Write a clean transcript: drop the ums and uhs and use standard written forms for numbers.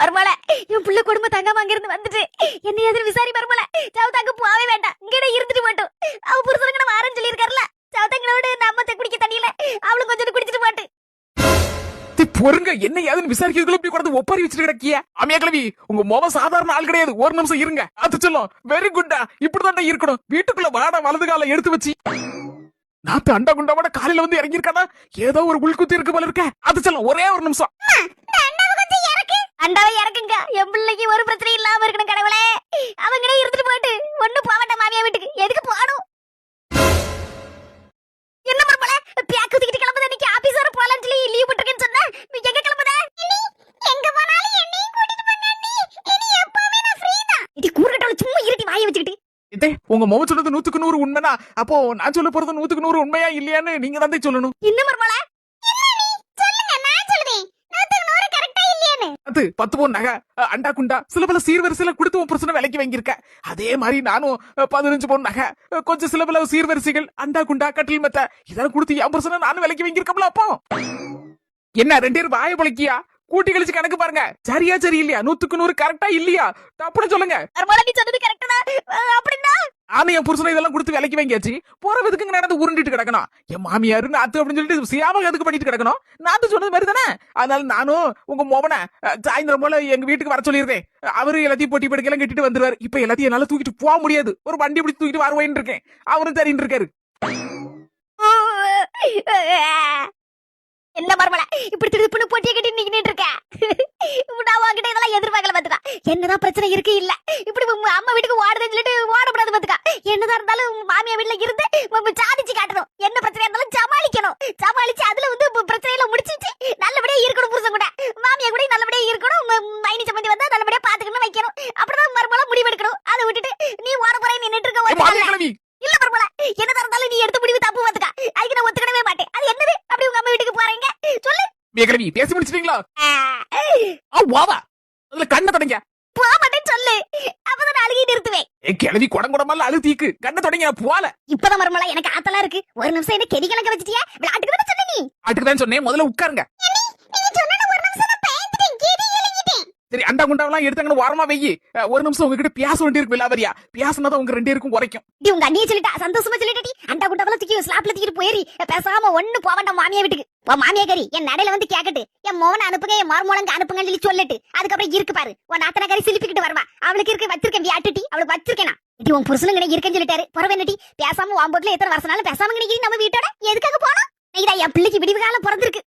மருமல என் புள்ள குடும்பம் தங்காம அங்க இருந்து வந்துட்டு என்ன எதிர விசாரி மருமல சவுதாங்க போவே வேண்டாம் இங்கட இருந்துட்டு மாட்டோம் அவ புருஷனுக்கு நம்ம ஆரஞ்சு சொல்லியிருக்காருல சவுதாங்களோட நம்ம குடிக்க தண்ணியில அவளும் கொஞ்சம் குடிச்சிட்டு மாட்டு பொறுங்க என்ன ஏதுன்னு விசாரிக்கிறதுக்குள்ள இப்படி கொண்டு ஒப்பாரி வச்சுட்டு கிடக்கிய அம்மியா கிளவி உங்க மோவ சாதாரண ஆள் கிடையாது ஒரு நிமிஷம் இருங்க அது சொல்லும் வெரி குட்டா இப்படிதான் இருக்கணும் வீட்டுக்குள்ள வாட வலது கால எடுத்து வச்சு நாத்து அண்டா குண்டாவோட காலையில வந்து இறங்கிருக்கானா ஏதோ ஒரு உள்குத்தி இருக்கு போல இருக்க அது சொல்லும் ஒரே ஒரு நிமிஷம் அண்டாவை இறக்குங்க என் பிள்ளைக்கு ஒரு பிரச்சனை இல்லாம இருக்கணும் கடவுளே அவங்களே இருந்துட்டு போயிட்டு ஒண்ணு போவட்ட மாமியா வீட்டுக்கு எதுக்கு போகணும் என்ன மருமல பேக்கு தூக்கிட்டு கிளம்புத இன்னைக்கு ஆபீஸ் வர போலான்னு சொல்லி லீவ் போட்டுருக்கேன்னு சொன்னா நீ எங்க கிளம்புத எங்க போனாலும் என்னையும் கூட்டிட்டு போங்க நீ எப்பவுமே நான் ஃப்ரீ தான் இது கூறட்டல சும்மா இருட்டி வாயை வச்சுக்கிட்டு இதே உங்க மோவ சொன்னது 100% உண்மைனா அப்போ நான் சொல்ல போறது 100% உண்மையா இல்லையான்னு நீங்க தான் சொல்லணும் என்ன மருமல சொல்லுங்க நான் சொல்லுவேன் 100% கரெக்ட்டா இல்லையான்னு அது 10 பவுன் நகை அண்டா குண்டா சில பல சீர்வரிசையில கொடுத்து உன் பிரச்சனை விலைக்கு வாங்கியிருக்க அதே மாதிரி நானும் 15 பவுன் நகை கொஞ்சம் சில பல சீர்வரிசைகள் அண்டா குண்டா கட்டில் மெத்த இதெல்லாம் கொடுத்து என் பிரச்சனை நானும் விலைக்கு வாங்கியிருக்கோம்ல அப்போ என்ன 2 பேரும் வாய பழக்கியா கூட்டி கழிச்சு கணக்கு பாருங்க சரியா சரி இல்லையா 100% கரெக்டா இல்லையா தப்புன்னு சொல்லுங்க மருமல நீ சொன்னது கரெக்ட்டா அப்படினா ஆனா என் புருஷனை இதெல்லாம் கொடுத்து விலைக்கு வாங்கியாச்சு போறதுக்கு நடந்து உருண்டிட்டு கிடக்கணும் என் மாமியாரு நாத்து அப்படின்னு சொல்லிட்டு சியாம எதுக்கு பண்ணிட்டு கிடக்கணும் நாத்து சொன்னது மாதிரி தானே அதனால நானும் உங்க மோவனை சாயந்தரம் போல எங்க வீட்டுக்கு வர சொல்லிருந்தேன் அவரு எல்லாத்தையும் பொட்டி படுக்கையெல்லாம் கட்டிட்டு வந்துருவாரு இப்ப எல்லாத்தையும் என்னால தூக்கிட்டு போக முடியாது ஒரு வண்டி பிடிச்சி தூக்கிட்டு வருவேன்னு இருக்கேன் அவரும் சரின்னு இருக்காரு என்ன மருமல இப்படி திருப்புன்னு போட்டியை கட்டி நிக்கிட்டு இருக்க நான் வாங்கிட்ட இதெல்லாம் எதிர்பார்க்கல பாத்துக்கா என்னதான் பிரச்சனை இருக்கு இல்ல இப்படி அம்மா வீட்டுக்கு ஓடுதுன்னு சொல்லிட்டு ஓடக்கூடாது பாத்துக்கா என்னதான் இருந்தாலும் மாமியா வீட்டுல இருந்து சாதிச்சு காட்டணும் என்ன பிரச்சனை இருந்தாலும் சமாளிக்கணும் சமாளிச்சு அதுல வந்து பிரச்சனையில முடிச்சிச்சு நல்லபடியா இருக்கணும் புருஷன் கூட மாமியா கூட நல்லபடியா இருக்கணும் மைனி சம்பந்தி வந்தா நல்லபடியா பாத்துக்கணும் வைக்கணும் அப்படிதான் மருமல முடிவெடுக்கணும் அதை விட்டுட்டு நீ ஓட போற நின்னுட்டு இருக்க இல்ல மருமல என்னதான் இருந்தாலும் நீ எடுத்த முடிவு தப்பு பாத்துக்கா அதுக்கு நான் ஒத்துக்கவே மாட்டேன் அது என்னது அப்படி உங்க அம்மா வீட்டுக்கு போறீங்க சொல்லு மேகலவி பேசி முடிச்சிட்டீங்களா வாவா அதுல கண்ணை தொடங்க போக மாட்டேன்னு சொல்லு அப்பதான் நான் அழுகி நிறுத்துவேன் கிளவி குடங்குடமால அழுத்திக்கு கண்ணை தொடங்க போல இப்பதான் மருமல எனக்கு ஆத்தலா இருக்கு ஒரு நிமிஷம் என்ன கெடி கலக்க வச்சிட்டியா விளையாட்டுக்கு தானே சொன்ன நீ அதுக்கு தான் சொன்னேன் முதல்ல உட்காருங்க நீங்க சொன்ன ஒரு நிமிஷம் நான் பயந்துட்டேன் கெடி கலங்கிட்டேன் சரி அண்டா குண்டாவெல்லாம் எடுத்தாங்கன்னு ஓரமா வெயி ஒரு நிமிஷம் உங்ககிட்ட பேச வேண்டியிருக்கு விலாவரியா பேசினாதான் உங்க 2 பேருக்கும் குறைக்கும் டி உங்க அண்ணியை சொல்லிட்டா சந்தோஷமா சொல்லிட்டடி அண்டா குண்டாவெல்லாம் தூக்கி ஸ்லாப்ல தூக்கிட்டு போயிரி பேசாம ஒண்ணு போக வேண்டாம் மாமியா வீட்டுக்கு மாமியா கறி என் நடையில வந்து கேக்கட்டு என் மோவனை அனுப்புங்க என் மருமோளங்க அனுப்புங்கன்னு சொல்லி சொல்லிட்டு அதுக்கப்புறம் இருக்கு பாரு உன் நாத்தன கறி சிலிப்பிக்கிட்டு வருவா அவளுக்கு இருக்கு வச்சிருக்கேன் வியாட்டுட்டி அவளுக்கு வச்சிருக்கேன் இது உன் புருஷனுங்க இருக்கேன்னு சொல்லிட்டாரு புறவேனட்டி பேசாம வாம்போட்ல எத்தனை வருஷனாலும் பேசாம நம்ம வீட்டோட எதுக்காக போனோம் இதான் என் பிள்ளைக்கு விடிவு காலம் பிறந்திருக்கு